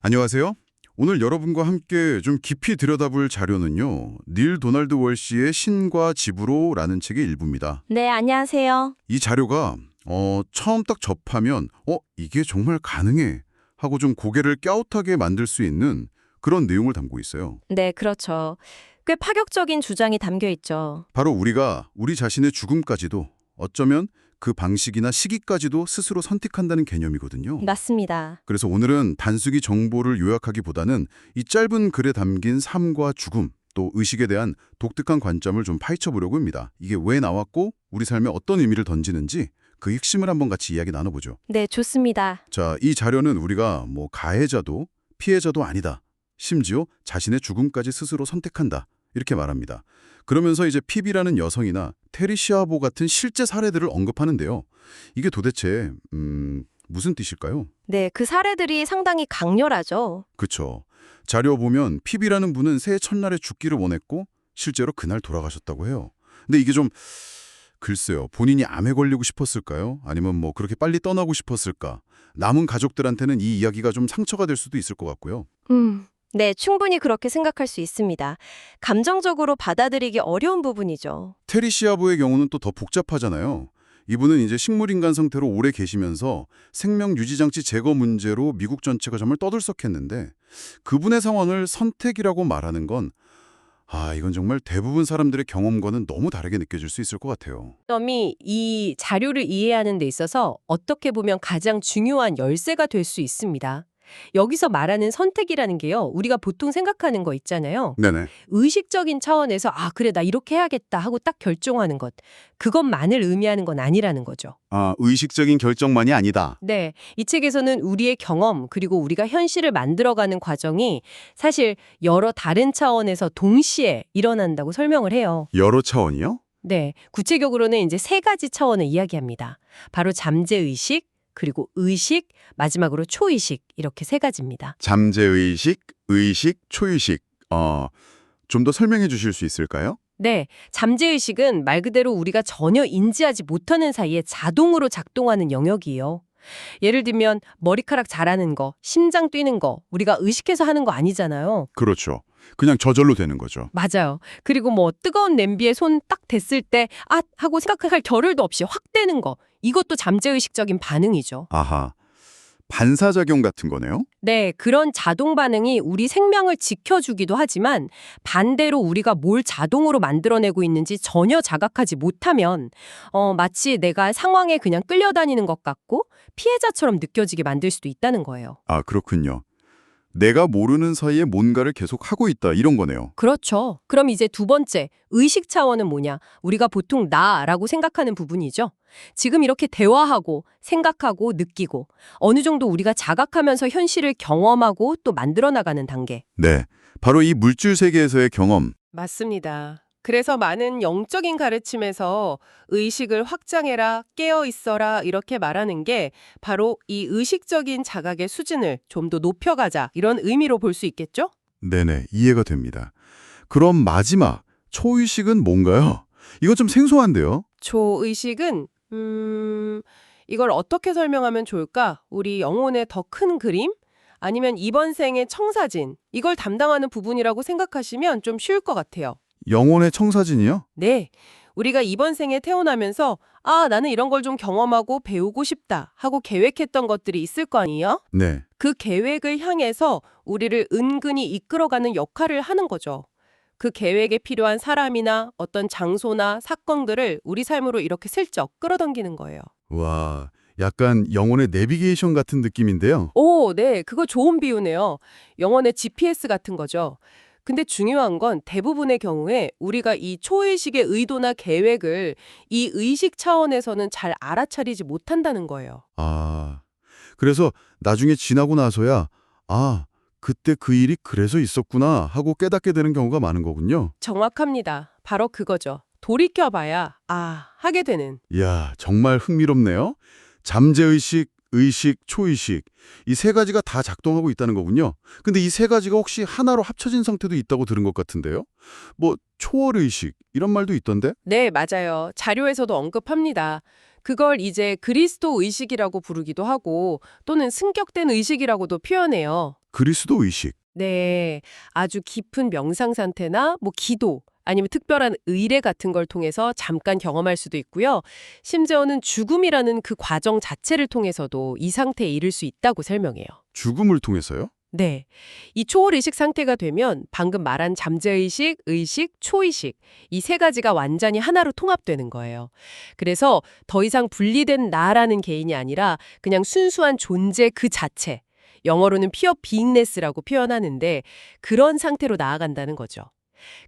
안녕하세요. 오늘 여러분과 함께 좀 깊이 들여다볼 자료는요. 닐 도널드 월시의 신과 집으로라는 책의 일부입니다. 네, 안녕하세요. 이 자료가 처음 딱 접하면 이게 정말 가능해 하고 좀 고개를 갸웃하게 만들 수 있는 그런 내용을 담고 있어요. 네, 그렇죠. 꽤 파격적인 주장이 담겨 있죠. 바로 우리가 우리 자신의 죽음까지도 어쩌면 그 방식이나 시기까지도 스스로 선택한다는 개념이거든요. 맞습니다. 그래서 오늘은 단순히 정보를 요약하기보다는 이 짧은 글에 담긴 삶과 죽음, 또 의식에 대한 독특한 관점을 좀 파헤쳐 보려고 합니다. 이게 왜 나왔고 우리 삶에 어떤 의미를 던지는지 그 핵심을 한번 같이 이야기 나눠보죠. 네, 좋습니다. 자, 이 자료는 우리가 가해자도 피해자도 아니다. 심지어 자신의 죽음까지 스스로 선택한다. 이렇게 말합니다. 그러면서 이제 피비라는 여성이나 테리 시아보 같은 실제 사례들을 언급하는데요. 이게 도대체 무슨 뜻일까요? 네, 그 사례들이 상당히 강렬하죠. 그쵸. 자료 보면 피비라는 분은 새해 첫날에 죽기를 원했고 실제로 그날 돌아가셨다고 해요. 근데 이게 좀 글쎄요. 본인이 암에 걸리고 싶었을까요? 아니면 그렇게 빨리 떠나고 싶었을까? 남은 가족들한테는 이 이야기가 좀 상처가 될 수도 있을 것 같고요. 네, 충분히 그렇게 생각할 수 있습니다. 감정적으로 받아들이기 어려운 부분이죠. 테리 시아보의 경우는 또 더 복잡하잖아요. 이분은 이제 식물인간 상태로 오래 계시면서 생명 유지장치 제거 문제로 미국 전체가 정말 떠들썩했는데 그분의 상황을 선택이라고 말하는 건 이건 정말 대부분 사람들의 경험과는 너무 다르게 느껴질 수 있을 것 같아요. 점이 이 자료를 이해하는 데 있어서 어떻게 보면 가장 중요한 열쇠가 될 수 있습니다. 여기서 말하는 선택이라는 게요, 우리가 보통 생각하는 거 있잖아요. 네네. 의식적인 차원에서 그래, 나 이렇게 해야겠다 하고 딱 결정하는 것. 그것만을 의미하는 건 아니라는 거죠. 의식적인 결정만이 아니다. 네, 이 책에서는 우리의 경험 그리고 우리가 현실을 만들어가는 과정이 사실 여러 다른 차원에서 동시에 일어난다고 설명을 해요. 여러 차원이요? 네, 구체적으로는 이제 세 가지 차원을 이야기합니다. 바로 잠재의식, 그리고 의식, 마지막으로 초의식 이렇게 세 가지입니다. 잠재의식, 의식, 초의식. 좀 더 설명해 주실 수 있을까요? 네, 잠재의식은 말 그대로 우리가 전혀 인지하지 못하는 사이에 자동으로 작동하는 영역이에요. 예를 들면 머리카락 자라는 거, 심장 뛰는 거 우리가 의식해서 하는 거 아니잖아요. 그렇죠. 그냥 저절로 되는 거죠. 맞아요. 그리고 뜨거운 냄비에 손 딱 댔을 때 하고 생각할 겨를도 없이 확 되는 거. 이것도 잠재의식적인 반응이죠. 아하. 반사작용 같은 거네요? 네, 그런 자동 반응이 우리 생명을 지켜주기도 하지만 반대로 우리가 뭘 자동으로 만들어내고 있는지 전혀 자각하지 못하면 마치 내가 상황에 그냥 끌려다니는 것 같고 피해자처럼 느껴지게 만들 수도 있다는 거예요. 그렇군요. 내가 모르는 사이에 뭔가를 계속 하고 있다 이런 거네요. 그렇죠. 그럼 이제 두 번째, 의식 차원은 뭐냐? 우리가 보통 나라고 생각하는 부분이죠. 지금 이렇게 대화하고 생각하고 느끼고 어느 정도 우리가 자각하면서 현실을 경험하고 또 만들어 나가는 단계. 네. 바로 이 물질 세계에서의 경험. 맞습니다. 그래서 많은 영적인 가르침에서 의식을 확장해라, 깨어 있어라 이렇게 말하는 게 바로 이 의식적인 자각의 수준을 좀 더 높여가자 이런 의미로 볼 수 있겠죠? 네네. 이해가 됩니다. 그럼 마지막, 초의식은 뭔가요? 이거 좀 생소한데요? 초의식은 이걸 어떻게 설명하면 좋을까? 우리 영혼의 더 큰 그림? 아니면 이번 생의 청사진 이걸 담당하는 부분이라고 생각하시면 좀 쉬울 것 같아요. 영혼의 청사진이요? 네. 우리가 이번 생에 태어나면서 나는 이런 걸 좀 경험하고 배우고 싶다 하고 계획했던 것들이 있을 거 아니에요? 네. 그 계획을 향해서 우리를 은근히 이끌어가는 역할을 하는 거죠. 그 계획에 필요한 사람이나 어떤 장소나 사건들을 우리 삶으로 이렇게 슬쩍 끌어당기는 거예요. 와, 약간 영혼의 내비게이션 같은 느낌인데요. 오, 네. 그거 좋은 비유네요. 영혼의 GPS 같은 거죠. 근데 중요한 건 대부분의 경우에 우리가 이 초의식의 의도나 계획을 이 의식 차원에서는 잘 알아차리지 못한다는 거예요. 그래서 나중에 지나고 나서야 그때 그 일이 그래서 있었구나 하고 깨닫게 되는 경우가 많은 거군요. 정확합니다. 바로 그거죠. 돌이켜봐야 하게 되는. 이야, 정말 흥미롭네요. 잠재의식, 의식, 초의식 이 세 가지가 다 작동하고 있다는 거군요. 근데 이 세 가지가 혹시 하나로 합쳐진 상태도 있다고 들은 것 같은데요. 초월의식 이런 말도 있던데? 네, 맞아요. 자료에서도 언급합니다. 그걸 이제 그리스도 의식이라고 부르기도 하고 또는 승격된 의식이라고도 표현해요. 그리스도 의식. 네, 아주 깊은 명상 상태나 뭐 기도 아니면 특별한 의례 같은 걸 통해서 잠깐 경험할 수도 있고요. 심지어는 죽음이라는 그 과정 자체를 통해서도 이 상태에 이를 수 있다고 설명해요. 죽음을 통해서요? 네. 이 초월의식 상태가 되면 방금 말한 잠재의식, 의식, 초의식 이 세 가지가 완전히 하나로 통합되는 거예요. 그래서 더 이상 분리된 나라는 개인이 아니라 그냥 순수한 존재 그 자체. 영어로는 pure beingness라고 표현하는데 그런 상태로 나아간다는 거죠.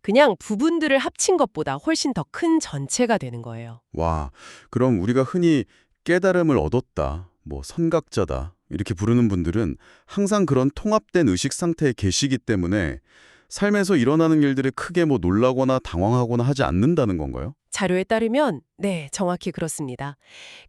그냥 부분들을 합친 것보다 훨씬 더 큰 전체가 되는 거예요. 와, 그럼 우리가 흔히 깨달음을 얻었다, 뭐 선각자다 이렇게 부르는 분들은 항상 그런 통합된 의식 상태에 계시기 때문에 삶에서 일어나는 일들에 크게 뭐 놀라거나 당황하거나 하지 않는다는 건가요? 자료에 따르면 네, 정확히 그렇습니다.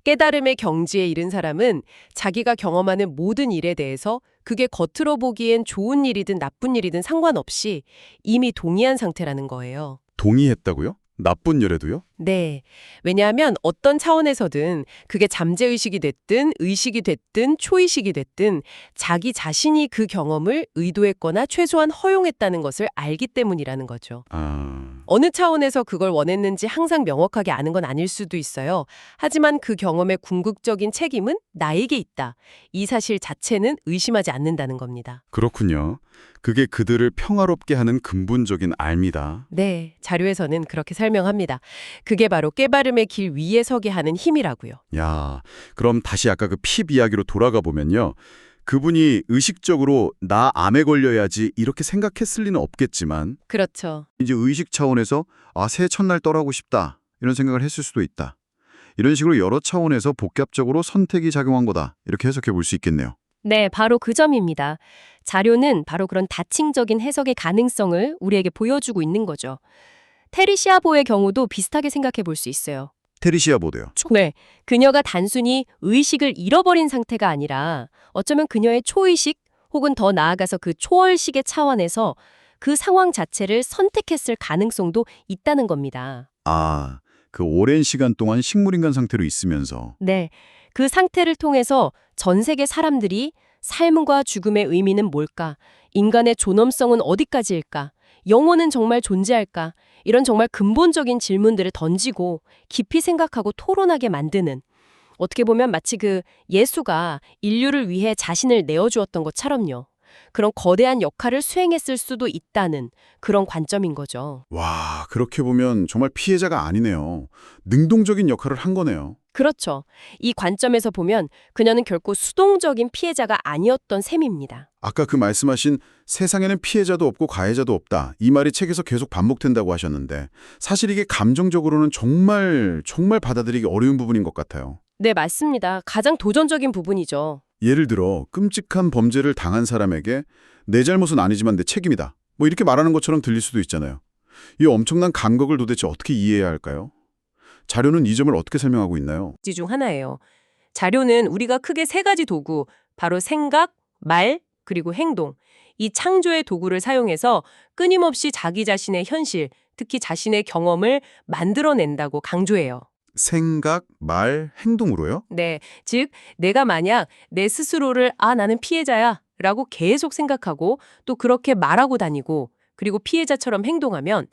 깨달음의 경지에 이른 사람은 자기가 경험하는 모든 일에 대해서 그게 겉으로 보기엔 좋은 일이든 나쁜 일이든 상관없이 이미 동의한 상태라는 거예요. 동의했다고요? 나쁜 열에도요? 네. 왜냐하면 어떤 차원에서든 그게 잠재의식이 됐든 의식이 됐든 초의식이 됐든 자기 자신이 그 경험을 의도했거나 최소한 허용했다는 것을 알기 때문이라는 거죠. 어느 차원에서 그걸 원했는지 항상 명확하게 아는 건 아닐 수도 있어요. 하지만 그 경험의 궁극적인 책임은 나에게 있다. 이 사실 자체는 의심하지 않는다는 겁니다. 그렇군요. 그게 그들을 평화롭게 하는 근본적인 알미다. 네, 자료에서는 그렇게 설명합니다. 그게 바로 깨달음의 길 위에 서게 하는 힘이라고요. 야, 그럼 다시 아까 그 핍 이야기로 돌아가 보면요. 그분이 의식적으로 나 암에 걸려야지 이렇게 생각했을 리는 없겠지만 그렇죠. 이제 의식 차원에서 새해 첫날 떠나고 싶다 이런 생각을 했을 수도 있다. 이런 식으로 여러 차원에서 복합적으로 선택이 작용한 거다. 이렇게 해석해 볼 수 있겠네요. 네, 바로 그 점입니다. 자료는 바로 그런 다층적인 해석의 가능성을 우리에게 보여주고 있는 거죠. 테리 시아보의 경우도 비슷하게 생각해 볼 수 있어요. 테리시아 보드요. 네, 그녀가 단순히 의식을 잃어버린 상태가 아니라 어쩌면 그녀의 초의식 혹은 더 나아가서 그 초월식의 차원에서 그 상황 자체를 선택했을 가능성도 있다는 겁니다. 그 오랜 시간 동안 식물인간 상태로 있으면서 네, 그 상태를 통해서 전 세계 사람들이 삶과 죽음의 의미는 뭘까? 인간의 존엄성은 어디까지일까? 영혼은 정말 존재할까? 이런 정말 근본적인 질문들을 던지고 깊이 생각하고 토론하게 만드는, 어떻게 보면 마치 그 예수가 인류를 위해 자신을 내어주었던 것처럼요. 그런 거대한 역할을 수행했을 수도 있다는 그런 관점인 거죠. 와, 그렇게 보면 정말 피해자가 아니네요. 능동적인 역할을 한 거네요. 그렇죠. 이 관점에서 보면 그녀는 결코 수동적인 피해자가 아니었던 셈입니다. 아까 그 말씀하신 세상에는 피해자도 없고 가해자도 없다. 이 말이 책에서 계속 반복된다고 하셨는데 사실 이게 감정적으로는 정말 받아들이기 어려운 부분인 것 같아요. 네, 맞습니다. 가장 도전적인 부분이죠. 예를 들어 끔찍한 범죄를 당한 사람에게 내 잘못은 아니지만 내 책임이다. 뭐 이렇게 말하는 것처럼 들릴 수도 있잖아요. 이 엄청난 간극을 도대체 어떻게 이해해야 할까요? 자료는 이 점을 어떻게 설명하고 있나요? 중 하나예요. 자료는 우리가 크게 세 가지 도구, 바로 생각, 말, 그리고 행동. 이 창조의 도구를 사용해서 끊임없이 자기 자신의 현실, 특히 자신의 경험을 만들어낸다고 강조해요. 생각, 말, 행동으로요? 네, 즉 내가 만약 내 스스로를 나는 피해자야 라고 계속 생각하고 또 그렇게 말하고 다니고 그리고 피해자처럼 행동하면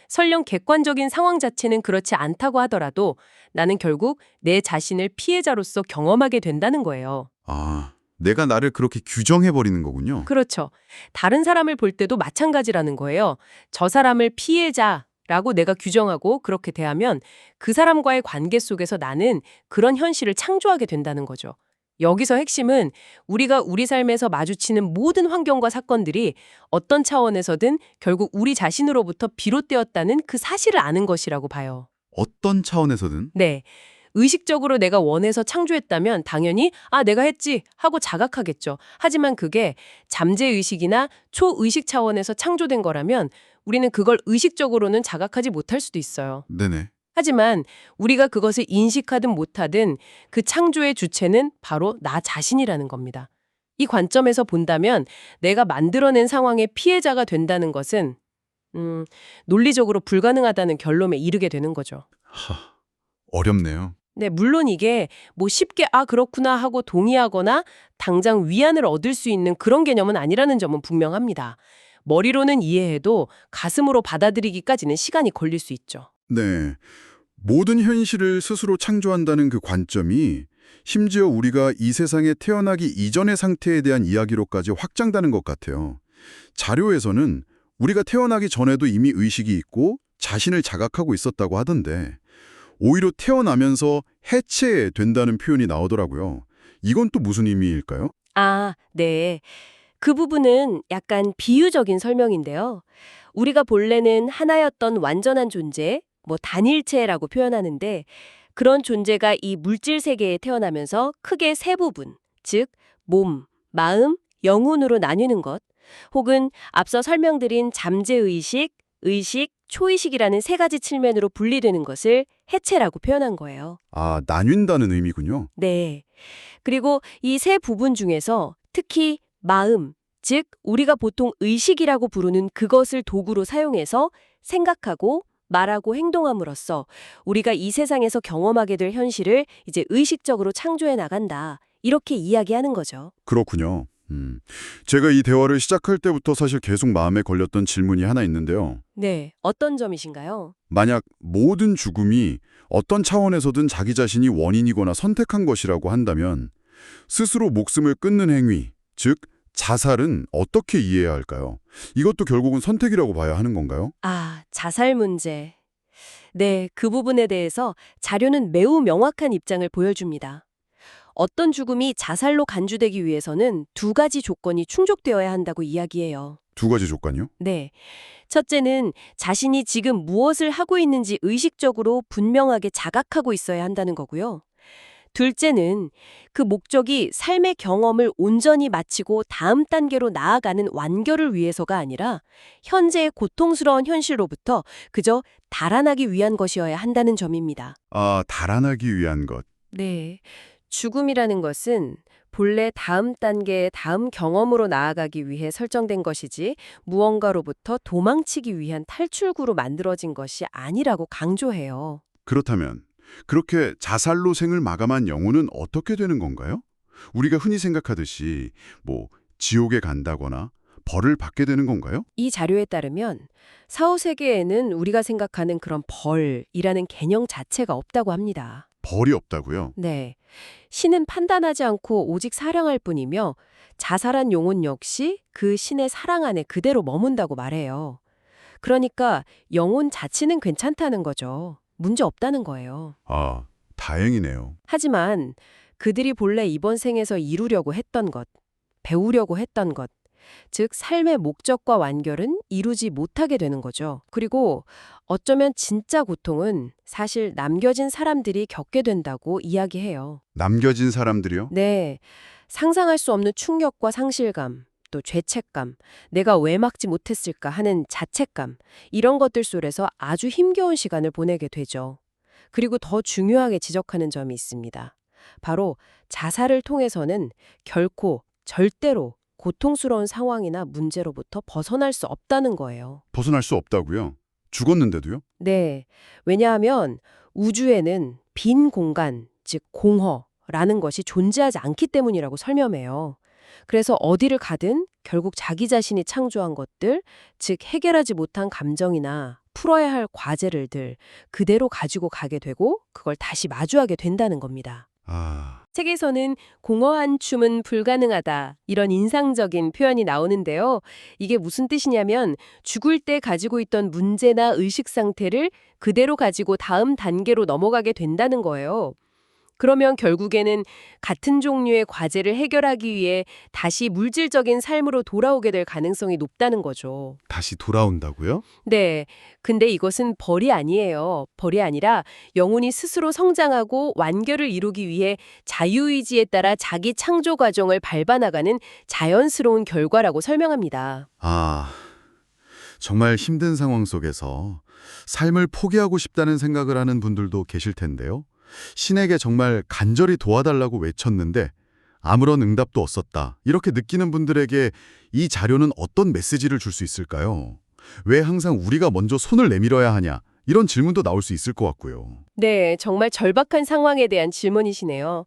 설령 객관적인 상황 자체는 그렇지 않다고 하더라도 나는 결국 내 자신을 피해자로서 경험하게 된다는 거예요. 내가 나를 그렇게 규정해버리는 거군요. 그렇죠. 다른 사람을 볼 때도 마찬가지라는 거예요. 저 사람을 피해자라고 내가 규정하고 그렇게 대하면 그 사람과의 관계 속에서 나는 그런 현실을 창조하게 된다는 거죠. 여기서 핵심은 우리가 우리 삶에서 마주치는 모든 환경과 사건들이 어떤 차원에서든 결국 우리 자신으로부터 비롯되었다는 그 사실을 아는 것이라고 봐요. 어떤 차원에서든? 네. 의식적으로 내가 원해서 창조했다면 당연히 내가 했지 하고 자각하겠죠. 하지만 그게 잠재의식이나 초의식 차원에서 창조된 거라면 우리는 그걸 의식적으로는 자각하지 못할 수도 있어요. 네네. 하지만 우리가 그것을 인식하든 못하든 그 창조의 주체는 바로 나 자신이라는 겁니다. 이 관점에서 본다면 내가 만들어낸 상황의 피해자가 된다는 것은 논리적으로 불가능하다는 결론에 이르게 되는 거죠. 어렵네요. 네, 물론 이게 뭐 쉽게 그렇구나 하고 동의하거나 당장 위안을 얻을 수 있는 그런 개념은 아니라는 점은 분명합니다. 머리로는 이해해도 가슴으로 받아들이기까지는 시간이 걸릴 수 있죠. 네. 모든 현실을 스스로 창조한다는 그 관점이 심지어 우리가 이 세상에 태어나기 이전의 상태에 대한 이야기로까지 확장되는 것 같아요. 자료에서는 우리가 태어나기 전에도 이미 의식이 있고 자신을 자각하고 있었다고 하던데 오히려 태어나면서 해체된다는 표현이 나오더라고요. 이건 또 무슨 의미일까요? 네. 그 부분은 약간 비유적인 설명인데요. 우리가 본래는 하나였던 완전한 존재, 단일체라고 표현하는데 그런 존재가 이 물질 세계에 태어나면서 크게 세 부분, 즉 몸, 마음, 영혼으로 나뉘는 것, 혹은 앞서 설명드린 잠재의식, 의식, 초의식이라는 세 가지 측면으로 분리되는 것을 해체라고 표현한 거예요. 나뉜다는 의미군요. 네. 그리고 이 세 부분 중에서 특히 마음, 즉 우리가 보통 의식이라고 부르는 그것을 도구로 사용해서 생각하고 말하고 행동함으로써 우리가 이 세상에서 경험하게 될 현실을 이제 의식적으로 창조해 나간다. 이렇게 이야기하는 거죠. 그렇군요. 제가 이 대화를 시작할 때부터 사실 계속 마음에 걸렸던 질문이 하나 있는데요. 네. 어떤 점이신가요? 만약 모든 죽음이 어떤 차원에서든 자기 자신이 원인이거나 선택한 것이라고 한다면 스스로 목숨을 끊는 행위, 즉 자살은 어떻게 이해해야 할까요? 이것도 결국은 선택이라고 봐야 하는 건가요? 자살 문제. 네, 그 부분에 대해서 자료는 매우 명확한 입장을 보여줍니다. 어떤 죽음이 자살로 간주되기 위해서는 두 가지 조건이 충족되어야 한다고 이야기해요. 두 가지 조건이요? 네. 첫째는 자신이 지금 무엇을 하고 있는지 의식적으로 분명하게 자각하고 있어야 한다는 거고요. 둘째는 그 목적이 삶의 경험을 온전히 마치고 다음 단계로 나아가는 완결을 위해서가 아니라 현재의 고통스러운 현실로부터 그저 달아나기 위한 것이어야 한다는 점입니다. 달아나기 위한 것. 네. 죽음이라는 것은 본래 다음 단계의 다음 경험으로 나아가기 위해 설정된 것이지 무언가로부터 도망치기 위한 탈출구로 만들어진 것이 아니라고 강조해요. 그렇다면 그렇게 자살로 생을 마감한 영혼은 어떻게 되는 건가요? 우리가 흔히 생각하듯이 지옥에 간다거나 벌을 받게 되는 건가요? 이 자료에 따르면 사후세계에는 우리가 생각하는 그런 벌이라는 개념 자체가 없다고 합니다. 벌이 없다고요? 네. 신은 판단하지 않고 오직 사랑할 뿐이며 자살한 영혼 역시 그 신의 사랑 안에 그대로 머문다고 말해요. 그러니까 영혼 자체는 괜찮다는 거죠. 문제 없다는 거예요. 다행이네요. 하지만 그들이 본래 이번 생에서 이루려고 했던 것, 배우려고 했던 것, 즉 삶의 목적과 완결은 이루지 못하게 되는 거죠. 그리고 어쩌면 진짜 고통은 사실 남겨진 사람들이 겪게 된다고 이야기해요. 남겨진 사람들이요? 네, 상상할 수 없는 충격과 상실감, 또 죄책감, 내가 왜 막지 못했을까 하는 자책감, 이런 것들 속에서 아주 힘겨운 시간을 보내게 되죠. 그리고 더 중요하게 지적하는 점이 있습니다. 바로 자살을 통해서는 결코, 절대로 고통스러운 상황이나 문제로부터 벗어날 수 없다는 거예요. 벗어날 수 없다고요? 죽었는데도요? 네, 왜냐하면 우주에는 빈 공간, 즉 공허라는 것이 존재하지 않기 때문이라고 설명해요. 그래서 어디를 가든 결국 자기 자신이 창조한 것들, 즉 해결하지 못한 감정이나 풀어야 할 과제를 그대로 가지고 가게 되고 그걸 다시 마주하게 된다는 겁니다. 책에서는 공허한 춤은 불가능하다 이런 인상적인 표현이 나오는데요. 이게 무슨 뜻이냐면 죽을 때 가지고 있던 문제나 의식 상태를 그대로 가지고 다음 단계로 넘어가게 된다는 거예요. 그러면 결국에는 같은 종류의 과제를 해결하기 위해 다시 물질적인 삶으로 돌아오게 될 가능성이 높다는 거죠. 다시 돌아온다고요? 네. 근데 이것은 벌이 아니에요. 벌이 아니라 영혼이 스스로 성장하고 완결을 이루기 위해 자유의지에 따라 자기 창조 과정을 밟아나가는 자연스러운 결과라고 설명합니다. 정말 힘든 상황 속에서 삶을 포기하고 싶다는 생각을 하는 분들도 계실 텐데요. 신에게 정말 간절히 도와달라고 외쳤는데 아무런 응답도 없었다. 이렇게 느끼는 분들에게 이 자료는 어떤 메시지를 줄 수 있을까요? 왜 항상 우리가 먼저 손을 내밀어야 하냐? 이런 질문도 나올 수 있을 것 같고요. 네, 정말 절박한 상황에 대한 질문이시네요.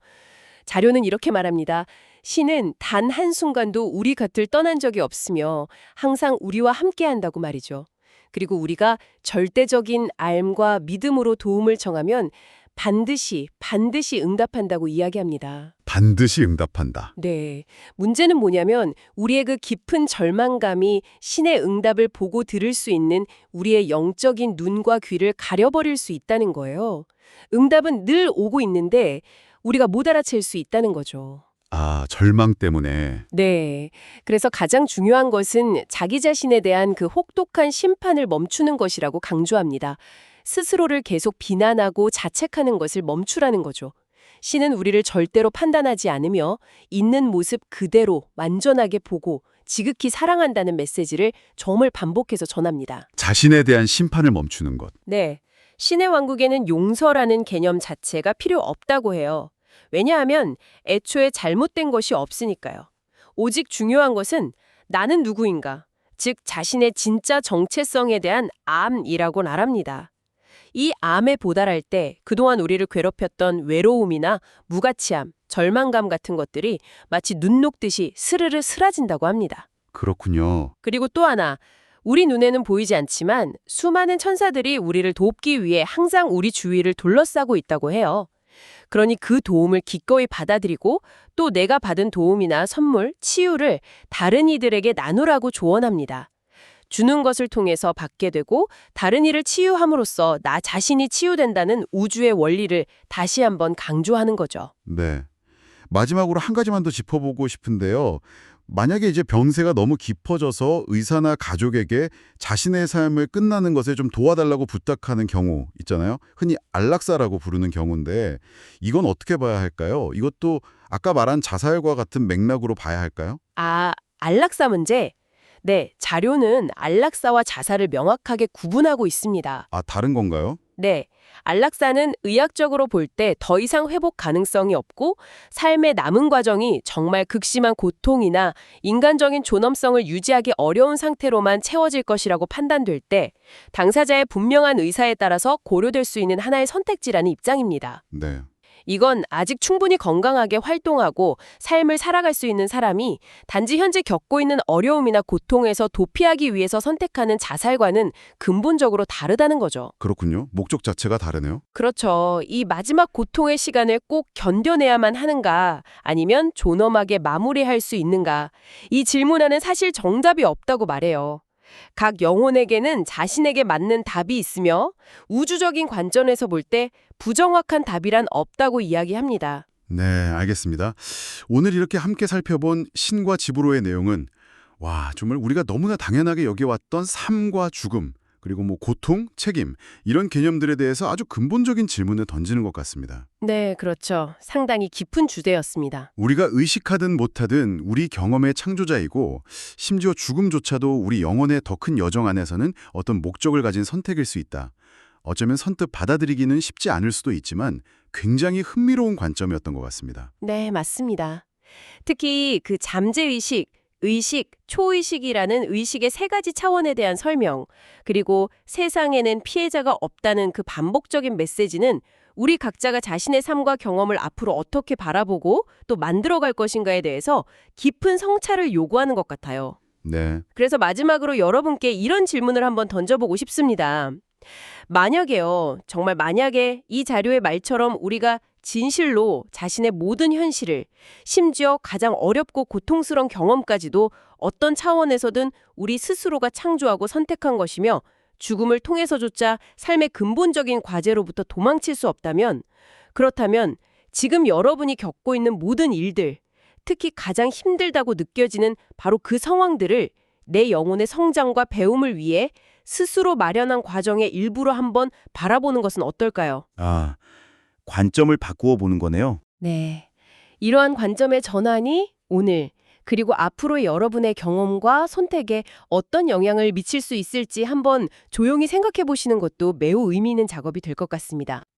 자료는 이렇게 말합니다. 신은 단 한순간도 우리 곁을 떠난 적이 없으며 항상 우리와 함께한다고 말이죠. 그리고 우리가 절대적인 알과 믿음으로 도움을 청하면 반드시 응답한다고 이야기합니다. 반드시 응답한다. 네. 문제는 뭐냐면 우리의 그 깊은 절망감이 신의 응답을 보고 들을 수 있는 우리의 영적인 눈과 귀를 가려버릴 수 있다는 거예요. 응답은 늘 오고 있는데 우리가 못 알아챌 수 있다는 거죠. 아, 절망 때문에. 네. 그래서 가장 중요한 것은 자기 자신에 대한 그 혹독한 심판을 멈추는 것이라고 강조합니다. 스스로를 계속 비난하고 자책하는 것을 멈추라는 거죠. 신은 우리를 절대로 판단하지 않으며 있는 모습 그대로 완전하게 보고 지극히 사랑한다는 메시지를 정말 반복해서 전합니다. 자신에 대한 심판을 멈추는 것. 네. 신의 왕국에는 용서라는 개념 자체가 필요 없다고 해요. 왜냐하면 애초에 잘못된 것이 없으니까요. 오직 중요한 것은 나는 누구인가, 즉 자신의 진짜 정체성에 대한 암이라고 말합니다. 이 암에 도달할 때 그동안 우리를 괴롭혔던 외로움이나 무가치함, 절망감 같은 것들이 마치 눈 녹듯이 스르르 사라진다고 합니다. 그렇군요. 그리고 또 하나, 우리 눈에는 보이지 않지만 수많은 천사들이 우리를 돕기 위해 항상 우리 주위를 둘러싸고 있다고 해요. 그러니 그 도움을 기꺼이 받아들이고 또 내가 받은 도움이나 선물, 치유를 다른 이들에게 나누라고 조언합니다. 주는 것을 통해서 받게 되고 다른 이를 치유함으로써 나 자신이 치유된다는 우주의 원리를 다시 한번 강조하는 거죠. 네. 마지막으로 한 가지만 더 짚어보고 싶은데요. 만약에 이제 병세가 너무 깊어져서 의사나 가족에게 자신의 삶을 끝나는 것에 좀 도와달라고 부탁하는 경우 있잖아요. 흔히 안락사라고 부르는 경우인데 이건 어떻게 봐야 할까요? 이것도 아까 말한 자살과 같은 맥락으로 봐야 할까요? 아, 안락사 문제? 네, 자료는 안락사와 자살을 명확하게 구분하고 있습니다. 아, 다른 건가요? 네, 안락사는 의학적으로 볼 때 더 이상 회복 가능성이 없고 삶의 남은 과정이 정말 극심한 고통이나 인간적인 존엄성을 유지하기 어려운 상태로만 채워질 것이라고 판단될 때 당사자의 분명한 의사에 따라서 고려될 수 있는 하나의 선택지라는 입장입니다. 네. 이건 아직 충분히 건강하게 활동하고 삶을 살아갈 수 있는 사람이 단지 현재 겪고 있는 어려움이나 고통에서 도피하기 위해서 선택하는 자살과는 근본적으로 다르다는 거죠. 그렇군요. 목적 자체가 다르네요. 그렇죠. 이 마지막 고통의 시간을 꼭 견뎌내야만 하는가 아니면 존엄하게 마무리할 수 있는가 이 질문에는 사실 정답이 없다고 말해요. 각 영혼에게는 자신에게 맞는 답이 있으며 우주적인 관점에서 볼 때 부정확한 답이란 없다고 이야기합니다. 네, 알겠습니다. 오늘 이렇게 함께 살펴본 신과 지브로의 내용은 와, 정말 우리가 너무나 당연하게 여겨왔던 삶과 죽음, 그리고 고통, 책임 이런 개념들에 대해서 아주 근본적인 질문을 던지는 것 같습니다. 네, 그렇죠. 상당히 깊은 주제였습니다. 우리가 의식하든 못하든 우리 경험의 창조자이고 심지어 죽음조차도 우리 영혼의 더 큰 여정 안에서는 어떤 목적을 가진 선택일 수 있다. 어쩌면 선뜻 받아들이기는 쉽지 않을 수도 있지만 굉장히 흥미로운 관점이었던 것 같습니다. 네, 맞습니다. 특히 그 잠재의식, 의식, 초의식이라는 의식의 세 가지 차원에 대한 설명, 그리고 세상에는 피해자가 없다는 그 반복적인 메시지는 우리 각자가 자신의 삶과 경험을 앞으로 어떻게 바라보고 또 만들어갈 것인가에 대해서 깊은 성찰을 요구하는 것 같아요. 네, 그래서 마지막으로 여러분께 이런 질문을 한번 던져보고 싶습니다. 만약에요, 정말 만약에 이 자료의 말처럼 우리가 진실로 자신의 모든 현실을, 심지어 가장 어렵고 고통스러운 경험까지도 어떤 차원에서든 우리 스스로가 창조하고 선택한 것이며 죽음을 통해서조차 삶의 근본적인 과제로부터 도망칠 수 없다면, 그렇다면 지금 여러분이 겪고 있는 모든 일들, 특히 가장 힘들다고 느껴지는 바로 그 상황들을 내 영혼의 성장과 배움을 위해 스스로 마련한 과정의 일부로 한번 바라보는 것은 어떨까요? 아, 관점을 바꾸어 보는 거네요. 네. 이러한 관점의 전환이 오늘 그리고 앞으로의 여러분의 경험과 선택에 어떤 영향을 미칠 수 있을지 한번 조용히 생각해 보시는 것도 매우 의미 있는 작업이 될 것 같습니다.